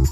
Hey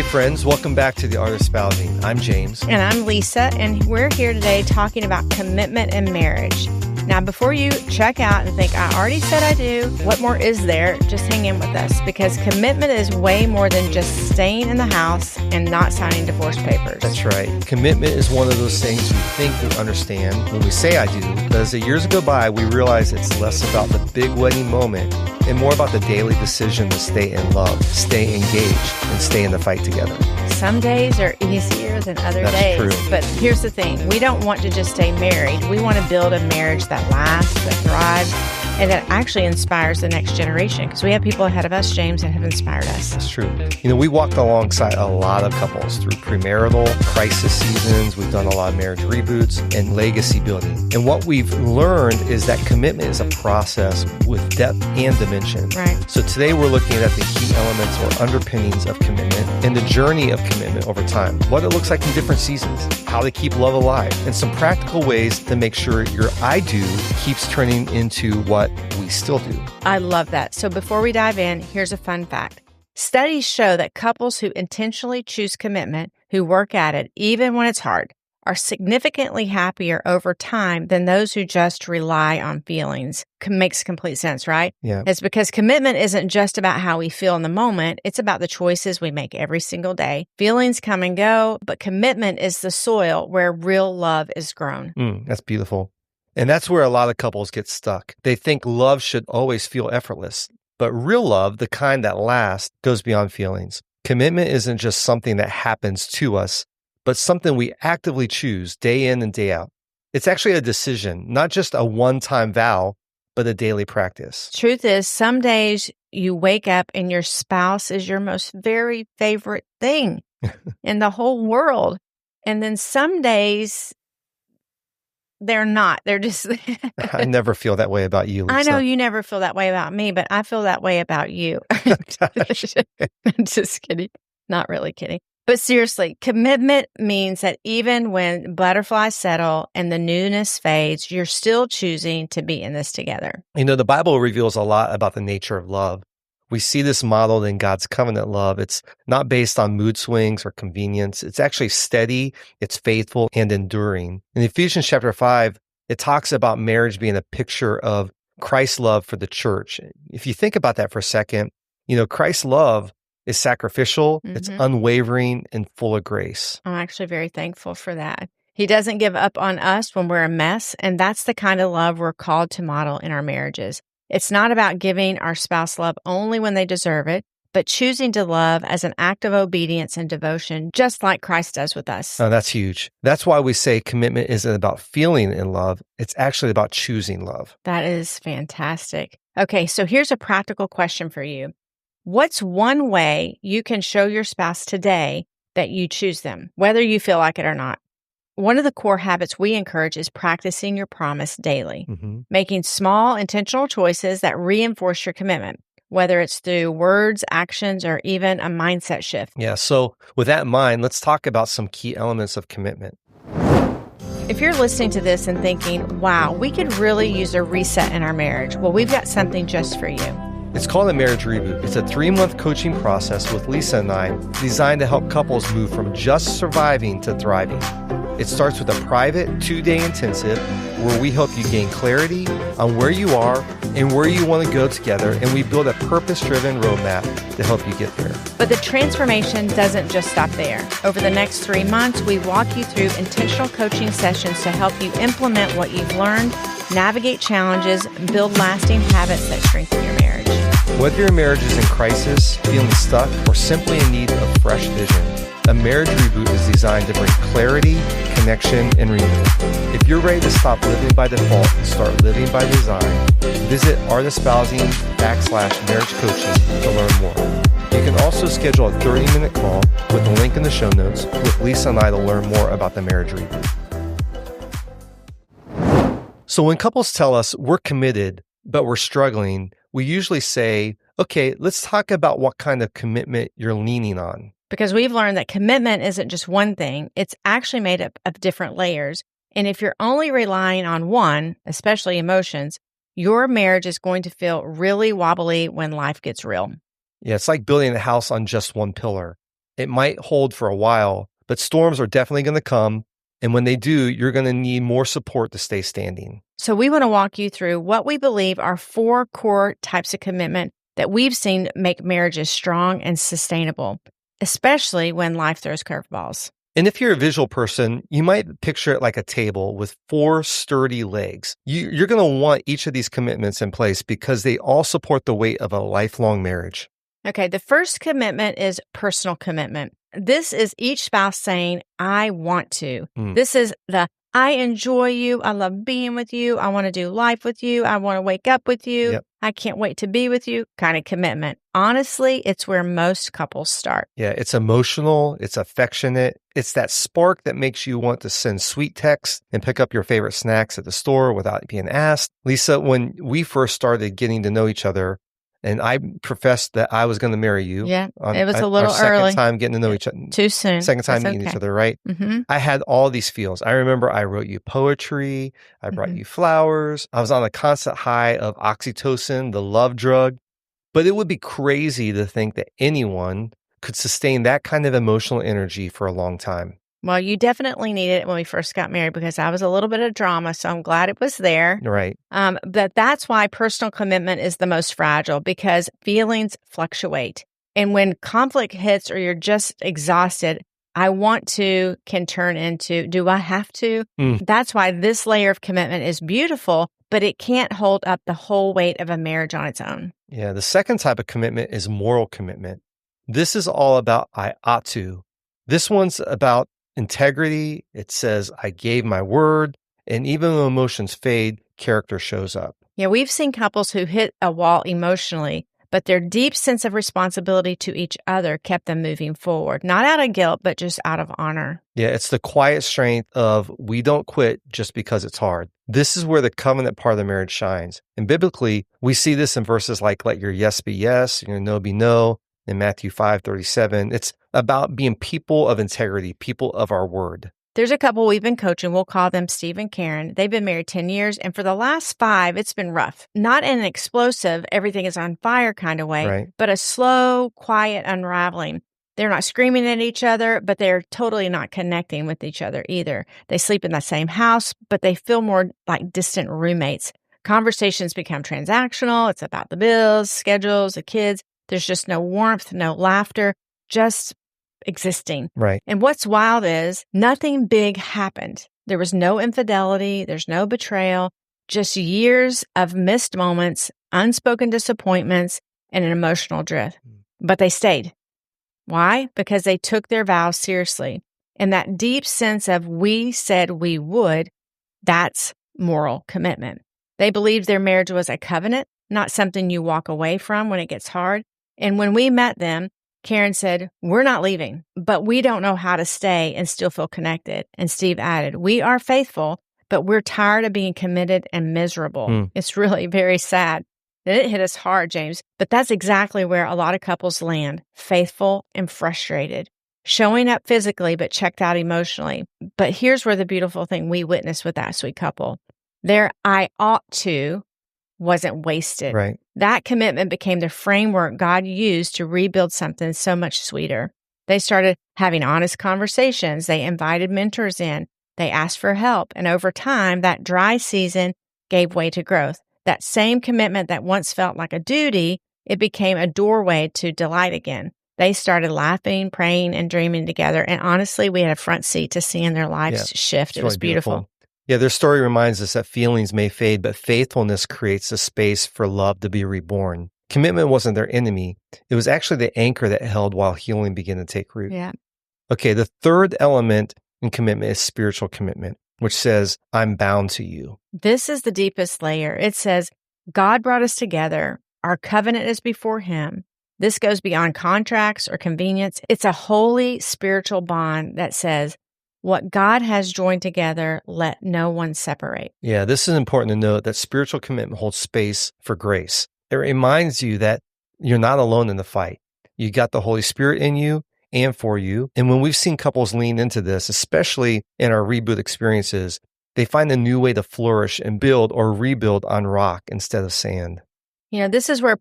friends, welcome back to The Art of Spousing. I'm James. And I'm Lisa, and we're here today talking about commitment in marriage. Now, before you check out and think, I already said I do, what more is there? Just hang in with us, because commitment is way more than just staying in the house and not signing divorce papers. That's right. Commitment is one of those things we think we understand when we say I do, but as the years go by, we realize it's less about the big wedding moment and more about the daily decision to stay in love, stay engaged, and stay in the fight together. Some days are easier than other That's days. true. But here's the thing. We don't want to just stay married. We want to build a marriage that lasts, that thrives, and that actually inspires the next generation. Because we have people ahead of us, James, that have inspired us. That's true. You know, we walked alongside a lot of couples through premarital, crisis seasons. We've done a lot of marriage reboots and legacy building. And what we've learned is that commitment is a process with depth and dimension. Right. So today we're looking at the key elements or underpinnings of commitment and the journey of commitment over time, what it looks like in different seasons, how to keep love alive, and some practical ways to make sure your I do keeps turning into what we still do. I love that. So before we dive in, here's a fun fact. Studies show that couples who intentionally choose commitment, who work at it, even when it's hard, are significantly happier over time than those who just rely on feelings. Makes complete sense, right? Yeah. It's because commitment isn't just about how we feel in the moment. It's about the choices we make every single day. Feelings come and go, but commitment is the soil where real love is grown. That's beautiful. And that's where a lot of couples get stuck. They think love should always feel effortless, but real love, the kind that lasts, goes beyond feelings. Commitment isn't just something that happens to us, but something we actively choose day in and day out. It's actually a decision, not just a one-time vow, but a daily practice. Truth is, some days you wake up and your spouse is your most very favorite thing in the whole world. And then some days they're not. They're just... I never feel that way about you, Lisa. I know you never feel that way about me, but I feel that way about you. I'm just kidding. Not really kidding. But seriously, commitment means that even when butterflies settle and the newness fades, you're still choosing to be in this together. You know, the Bible reveals a lot about the nature of love. We see this modeled in God's covenant love. It's not based on mood swings or convenience. It's actually steady, it's faithful, and enduring. In Ephesians chapter 5, it talks about marriage being a picture of Christ's love for the church. If you think about that for a second, you know, Christ's love is sacrificial, it's unwavering, and full of grace. I'm actually very thankful for that. He doesn't give up on us when we're a mess, and that's the kind of love we're called to model in our marriages. It's not about giving our spouse love only when they deserve it, but choosing to love as an act of obedience and devotion, just like Christ does with us. Oh, that's huge. That's why we say commitment isn't about feeling in love. It's actually about choosing love. That is fantastic. Okay, so here's a practical question for you. What's one way you can show your spouse today that you choose them, whether you feel like it or not? One of the core habits we encourage is practicing your promise daily, making small intentional choices that reinforce your commitment, whether it's through words, actions, or even a mindset shift. Yeah, so with that in mind, let's talk about some key elements of commitment. If you're listening to this and thinking, wow, we could really use a reset in our marriage, well, we've got something just for you. It's called a marriage reboot. It's a 3-month coaching process with Lisa and I designed to help couples move from just surviving to thriving. It starts with a private 2-day intensive where we help you gain clarity on where you are and where you want to go together, and we build a purpose-driven roadmap to help you get there. But the transformation doesn't just stop there. Over the next 3 months, we walk you through intentional coaching sessions to help you implement what you've learned, navigate challenges, and build lasting habits that strengthen your marriage. Whether your marriage is in crisis, feeling stuck, or simply in need of fresh vision, a marriage reboot is designed to bring clarity, connection, and renewal. If you're ready to stop living by default and start living by design, visit artofspousing.com/marriage coaching to learn more. You can also schedule a 30-minute call with the link in the show notes with Lisa and I to learn more about the marriage reboot. So when couples tell us we're committed, but we're struggling, we usually say, okay, let's talk about what kind of commitment you're leaning on. Because we've learned that commitment isn't just one thing. It's actually made up of different layers. And if you're only relying on one, especially emotions, your marriage is going to feel really wobbly when life gets real. Yeah, it's like building a house on just one pillar. It might hold for a while, but storms are definitely going to come. And when they do, you're going to need more support to stay standing. So we want to walk you through what we believe are 4 core types of commitment that we've seen make marriages strong and sustainable, especially when life throws curveballs. And if you're a visual person, you might picture it like a table with 4 sturdy legs. You're going to want each of these commitments in place because they all support the weight of a lifelong marriage. Okay, the first commitment is personal commitment. This is each spouse saying, I want to. This is the I enjoy you. I love being with you. I want to do life with you. I want to wake up with you. Yep. I can't wait to be with you kind of commitment. Honestly, it's where most couples start. Yeah, it's emotional. It's affectionate. It's that spark that makes you want to send sweet texts and pick up your favorite snacks at the store without being asked. Lisa, when we first started getting to know each other, and I professed that I was going to marry you. Yeah, it was a little our second early. time getting to know each other. Too soon. Second time That's meeting okay. each other, right? Mm-hmm. I had all these feels. I remember I wrote you poetry. I brought you flowers. I was on a constant high of oxytocin, the love drug. But it would be crazy to think that anyone could sustain that kind of emotional energy for a long time. Well, you definitely needed it when we first got married because I was a little bit of drama, so I'm glad it was there. Right. But that's why personal commitment is the most fragile because feelings fluctuate. And when conflict hits or you're just exhausted, I want to can turn into, do I have to? That's why this layer of commitment is beautiful, but it can't hold up the whole weight of a marriage on its own. Yeah. The second type of commitment is moral commitment. This is all about I ought to. This one's about integrity. It says, I gave my word. And even when emotions fade, character shows up. Yeah, we've seen couples who hit a wall emotionally, but their deep sense of responsibility to each other kept them moving forward, not out of guilt, but just out of honor. Yeah, it's the quiet strength of we don't quit just because it's hard. This is where the covenant part of the marriage shines. And biblically, we see this in verses like, let your yes be yes, your no be no. In Matthew 5:37, it's about being people of integrity, people of our word. There's a couple we've been coaching. We'll call them Steve and Karen. They've been married 10 years, and for the last 5, it's been rough. Not in an explosive, everything is on fire kind of way, Right. but a slow, quiet unraveling. They're not screaming at each other, but they're totally not connecting with each other either. They sleep in the same house, but they feel more like distant roommates. Conversations become transactional. It's about the bills, schedules, the kids. There's just no warmth, no laughter, just existing. Right. And what's wild is nothing big happened. There was no infidelity. There's no betrayal, just years of missed moments, unspoken disappointments, and an emotional drift. But they stayed. Why? Because they took their vows seriously. And that deep sense of we said we would, that's moral commitment. They believed their marriage was a covenant, not something you walk away from when it gets hard. And when we met them, Karen said, we're not leaving, but we don't know how to stay and still feel connected. And Steve added, we are faithful, but we're tired of being committed and miserable. It's really very sad. Then it hit us hard, James, but that's exactly where a lot of couples land, faithful and frustrated, showing up physically, but checked out emotionally. But here's where the beautiful thing we witnessed with that sweet couple. Their I ought to wasn't wasted. Right. That commitment became the framework God used to rebuild something so much sweeter. They started having honest conversations. They invited mentors in. They asked for help. And over time, that dry season gave way to growth. That same commitment that once felt like a duty, it became a doorway to delight again. They started laughing, praying, and dreaming together. And honestly, we had a front seat to seeing their lives shift. It was beautiful. Yeah, their story reminds us that feelings may fade, but faithfulness creates a space for love to be reborn. Commitment wasn't their enemy. It was actually the anchor that held while healing began to take root. Yeah. Okay, the third element in commitment is spiritual commitment, which says, I'm bound to you. This is the deepest layer. It says, God brought us together. Our covenant is before him. This goes beyond contracts or convenience. It's a holy spiritual bond that says, what God has joined together, let no one separate. Yeah, this is important to note that spiritual commitment holds space for grace. It reminds you that you're not alone in the fight. You got the Holy Spirit in you and for you. And when we've seen couples lean into this, especially in our reboot experiences, They find a new way to flourish and build or rebuild on rock instead of sand. This is where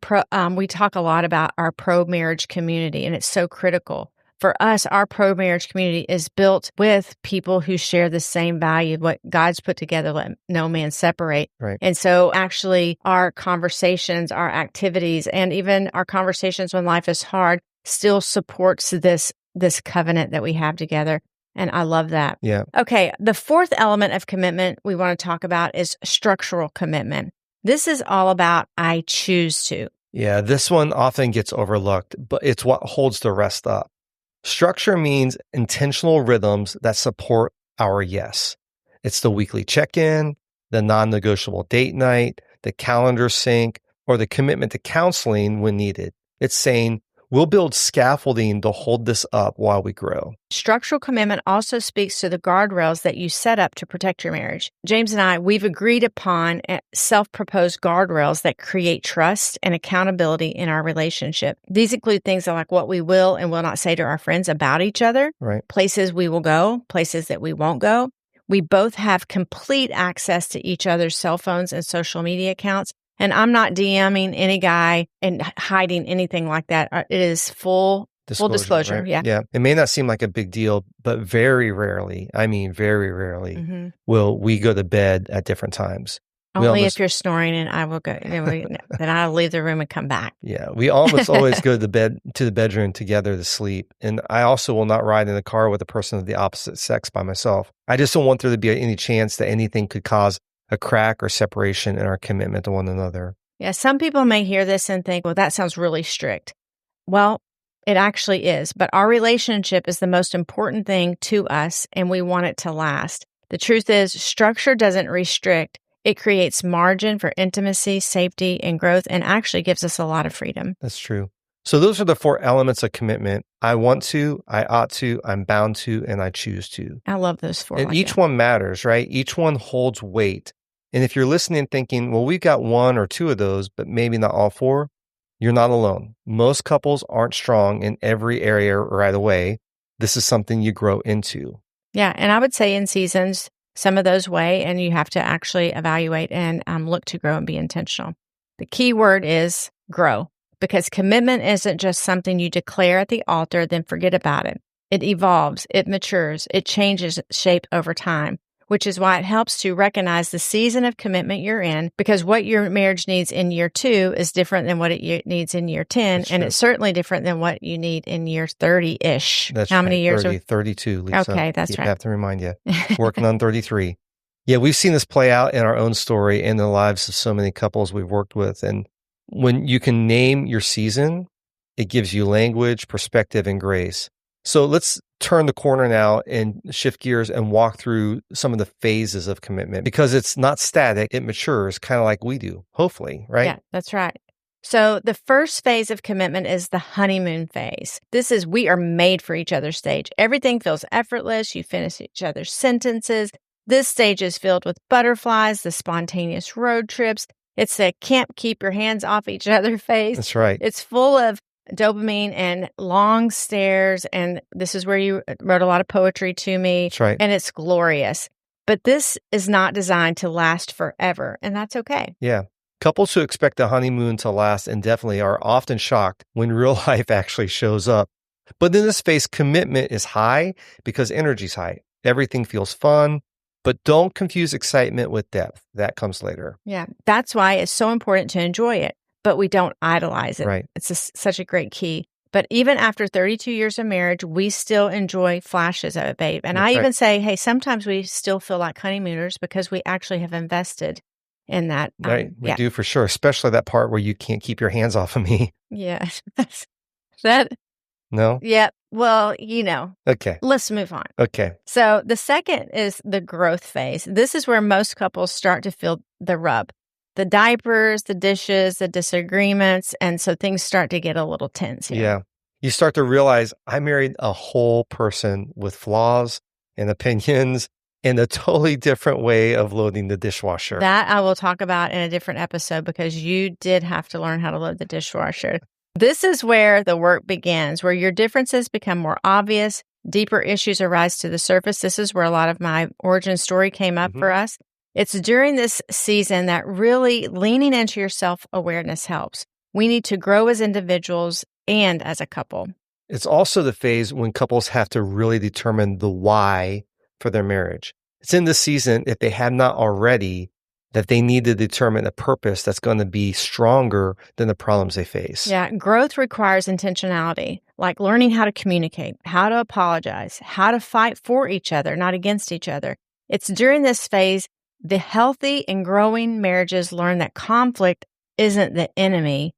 we talk a lot about our pro-marriage community, and it's so critical. For us, our pro-marriage community is built with people who share the same value. What God's put together, let no man separate. Right. And so actually our conversations, our activities, and even our conversations when life is hard still supports this covenant that we have together. And I love that. Yeah. Okay. The fourth element of commitment we want to talk about is structural commitment. This is all about I choose to. Yeah, this one often gets overlooked, but it's what holds the rest up. Structure means intentional rhythms that support our yes. It's the weekly check-in, the non-negotiable date night, the calendar sync, or the commitment to counseling when needed. It's saying, we'll build scaffolding to hold this up while we grow. Structural commitment also speaks to the guardrails that you set up to protect your marriage. James and I, we've agreed upon self-proposed guardrails that create trust and accountability in our relationship. These include things like what we will and will not say to our friends about each other, right? Places we will go, places that we won't go. We both have complete access to each other's cell phones and social media accounts. And I'm not DMing any guy and hiding anything like that. It is full disclosure. Right? Yeah. Yeah. It may not seem like a big deal, but very rarely, very rarely, will we go to bed at different times. Only if you're snoring and I will go, then I'll leave the room and come back. Yeah. We almost always go to the bedroom together to sleep. And I also will not ride in a car with a person of the opposite sex by myself. I just don't want there to be any chance that anything could cause a crack or separation in our commitment to one another. Yeah, some people may hear this and think, well, that sounds really strict. Well, it actually is, but our relationship is the most important thing to us, and we want it to last. The truth is, structure doesn't restrict. It creates margin for intimacy, safety, and growth, and actually gives us a lot of freedom. That's true. So those are the four elements of commitment. I want to, I ought to, I'm bound to, and I choose to. I love those four. And each one matters, right? Each one holds weight. And if you're listening thinking, well, we've got one or two of those, but maybe not all four, you're not alone. Most couples aren't strong in every area right away. This is something you grow into. Yeah. And I would say in seasons, some of those weigh, and you have to actually evaluate and look to grow and be intentional. The key word is grow, because commitment isn't just something you declare at the altar, then forget about it. It evolves, it matures, it changes shape over time, which is why it helps to recognize the season of commitment you're in, because what your marriage needs in year 2 is different than what it needs in year 10, and it's certainly different than what you need in year 30-ish. That's How many years? 32, Lisa. Okay, that's right. I have to remind you. Working on 33. Yeah, we've seen this play out in our own story and in the lives of so many couples we've worked with. And when you can name your season, it gives you language, perspective, and grace. So let's turn the corner now and shift gears and walk through some of the phases of commitment, because it's not static. It matures kind of like we do, hopefully, right? Yeah, that's right. So the first phase of commitment is the honeymoon phase. This is we are made for each other's stage. Everything feels effortless. You finish each other's sentences. This stage is filled with butterflies, the spontaneous road trips. It's a can't keep your hands off each other phase. That's right. It's full of dopamine and long stares. And this is where you wrote a lot of poetry to me. That's right. And it's glorious. But this is not designed to last forever. And that's okay. Yeah. Couples who expect a honeymoon to last indefinitely are often shocked when real life actually shows up. But in this phase, commitment is high because energy's high. Everything feels fun. But don't confuse excitement with depth. That comes later. Yeah. That's why it's so important to enjoy it, but we don't idolize it. Right. It's such a great key. But even after 32 years of marriage, we still enjoy flashes of it, babe. And I even say, hey, sometimes we still feel like honeymooners because we actually have invested in that. Right. We do for sure. Especially that part where you can't keep your hands off of me. Yeah. No? Yeah. Well, Okay. Let's move on. Okay. So the second is the growth phase. This is where most couples start to feel the rub. The diapers, the dishes, the disagreements. And so things start to get a little tense here. Yeah. You start to realize I married a whole person with flaws and opinions and a totally different way of loading the dishwasher. That I will talk about in a different episode because you did have to learn how to load the dishwasher. This is where the work begins, where your differences become more obvious. deeper issues arise to the surface. This is where a lot of my origin story came up for us. It's during this season that really leaning into your self-awareness helps. We need to grow as individuals and as a couple. It's also the phase when couples have to really determine the why for their marriage. It's in this season, if they have not already, that they need to determine a purpose that's going to be stronger than the problems they face. Yeah, growth requires intentionality, like learning how to communicate, how to apologize, how to fight for each other, not against each other. It's during this phase, the healthy and growing marriages learn that conflict isn't the enemy,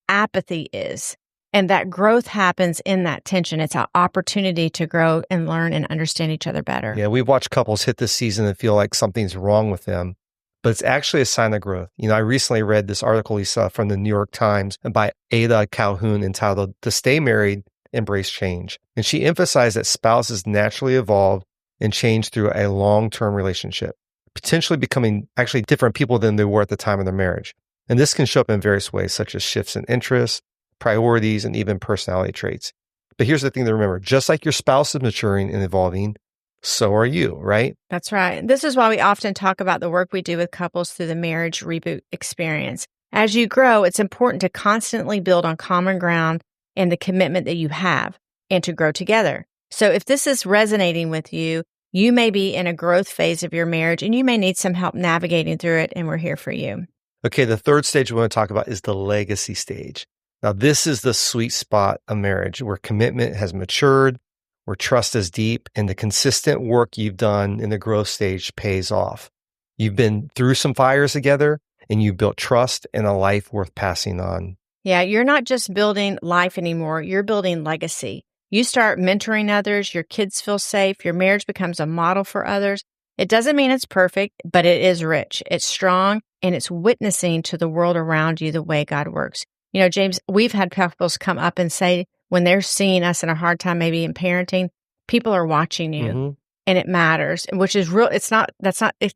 apathy is. And that growth happens in that tension. It's an opportunity to grow and learn and understand each other better. Yeah, we've watched couples hit this season and feel like something's wrong with them, but it's actually a sign of growth. I recently read this article, Lisa, from the New York Times by Ada Calhoun entitled, "To Stay Married, Embrace Change." And she emphasized that spouses naturally evolve and change through a long-term relationship, potentially becoming actually different people than they were at the time of their marriage. And this can show up in various ways, such as shifts in interests, priorities, and even personality traits. But here's the thing to remember. Just like your spouse is maturing and evolving, so are you, right? That's right. This is why we often talk about the work we do with couples through the marriage reboot experience. As you grow, it's important to constantly build on common ground and the commitment that you have and to grow together. So if this is resonating with you, you may be in a growth phase of your marriage and you may need some help navigating through it, and we're here for you. Okay, the third stage we want to talk about is the legacy stage. Now, this is the sweet spot of marriage where commitment has matured, where trust is deep, and the consistent work you've done in the growth stage pays off. You've been through some fires together, and you've built trust and a life worth passing on. Yeah, you're not just building life anymore, you're building legacy. You start mentoring others, your kids feel safe, your marriage becomes a model for others. It doesn't mean it's perfect, but it is rich, it's strong, and it's witnessing to the world around you the way God works. James, we've had couples come up and say, when they're seeing us in a hard time, maybe in parenting, people are watching you and it matters, which is real. It's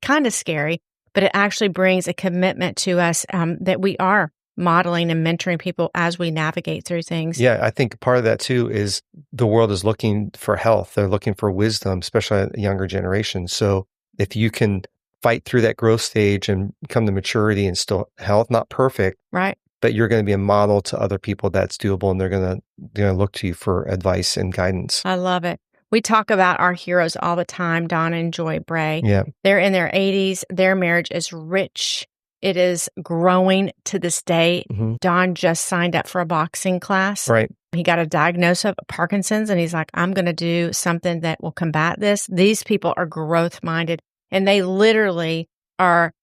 kind of scary, but it actually brings a commitment to us that we are modeling and mentoring people as we navigate through things. Yeah, I think part of that too is the world is looking for health. They're looking for wisdom, especially a younger generation. So if you can fight through that growth stage and come to maturity and still health, not perfect, right? But you're going to be a model to other people that's doable, and they're going to look to you for advice and guidance. I love it. We talk about our heroes all the time, Donna and Joy Bray. Yeah. They're in their 80s. Their marriage is rich. It is growing to this day. Don just signed up for a boxing class. Right. He got a diagnosis of Parkinson's, and he's like, I'm going to do something that will combat this. These people are growth-minded, and they literally are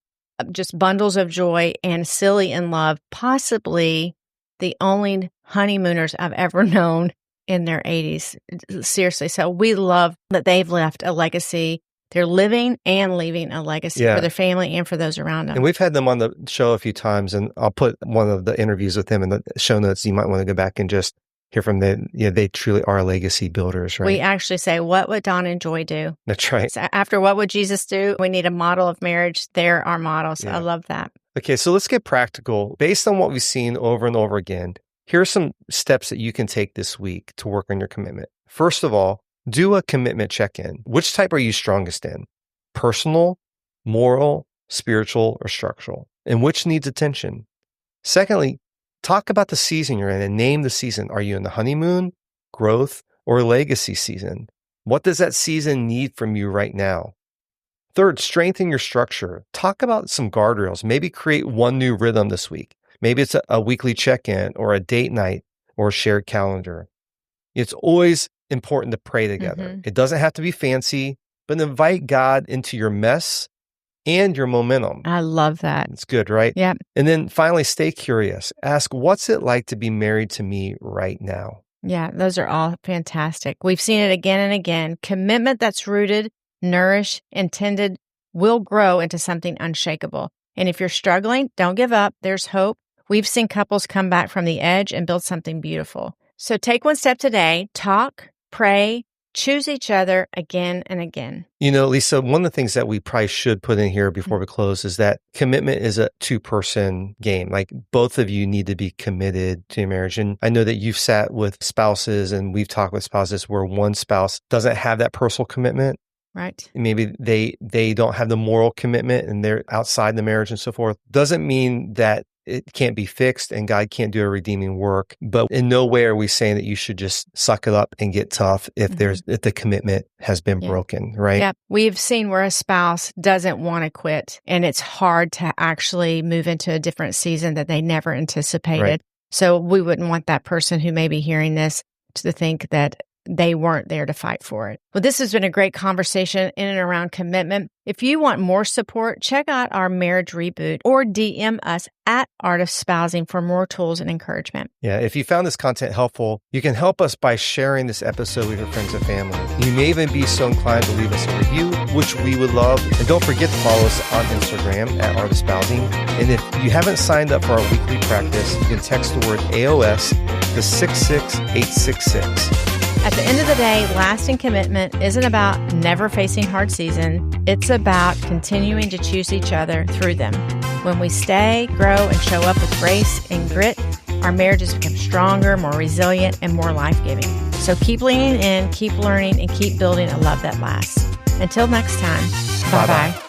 just bundles of joy and silly in love, possibly the only honeymooners I've ever known in their 80s. Seriously. So we love that they've left a legacy. They're living and leaving a legacy for their family and for those around them. And we've had them on the show a few times, and I'll put one of the interviews with them in the show notes. You might want to go back and just hear from them. They truly are legacy builders, right? We actually say, what would Don and Joy do? That's right. So after what would Jesus do? We need a model of marriage. They're our models. I love that. Okay, so let's get practical. Based on what we've seen over and over again, here are some steps that you can take this week to work on your commitment. First of all, do a commitment check-in. Which type are you strongest in? Personal, moral, spiritual, or structural? And which needs attention? Secondly, talk about the season you're in and name the season. Are you in the honeymoon, growth, or legacy season? What does that season need from you right now? Third, strengthen your structure. Talk about some guardrails. Maybe create one new rhythm this week. Maybe it's a weekly check-in or a date night or a shared calendar. It's always important to pray together. It doesn't have to be fancy, but invite God into your mess and your momentum. I love that. It's good, right? Yeah. And then finally, stay curious. Ask, what's it like to be married to me right now? Yeah, those are all fantastic. We've seen it again and again. Commitment that's rooted, nourished, intended will grow into something unshakable. And if you're struggling, don't give up. There's hope. We've seen couples come back from the edge and build something beautiful. So take one step today. Talk, pray, choose each other again and again. Lisa, one of the things that we probably should put in here before we close is that commitment is a two-person game. Like both of you need to be committed to your marriage. And I know that you've sat with spouses and we've talked with spouses where one spouse doesn't have that personal commitment. Right. Maybe they don't have the moral commitment and they're outside the marriage and so forth. Doesn't mean that it can't be fixed and God can't do a redeeming work. But in no way are we saying that you should just suck it up and get tough if if the commitment has been broken, right? Yeah. We've seen where a spouse doesn't want to quit and it's hard to actually move into a different season that they never anticipated. Right. So we wouldn't want that person who may be hearing this to think that they weren't there to fight for it. Well, this has been a great conversation in and around commitment. If you want more support, check out our marriage reboot or DM us at Art of Spousing for more tools and encouragement. Yeah, if you found this content helpful, you can help us by sharing this episode with your friends and family. You may even be so inclined to leave us a review, which we would love. And don't forget to follow us on Instagram at Art of Spousing. And if you haven't signed up for our weekly practice, you can text the word AOS to 66866. At the end of the day, lasting commitment isn't about never facing hard seasons. It's about continuing to choose each other through them. When we stay, grow, and show up with grace and grit, our marriages become stronger, more resilient, and more life-giving. So keep leaning in, keep learning, and keep building a love that lasts. Until next time, bye-bye.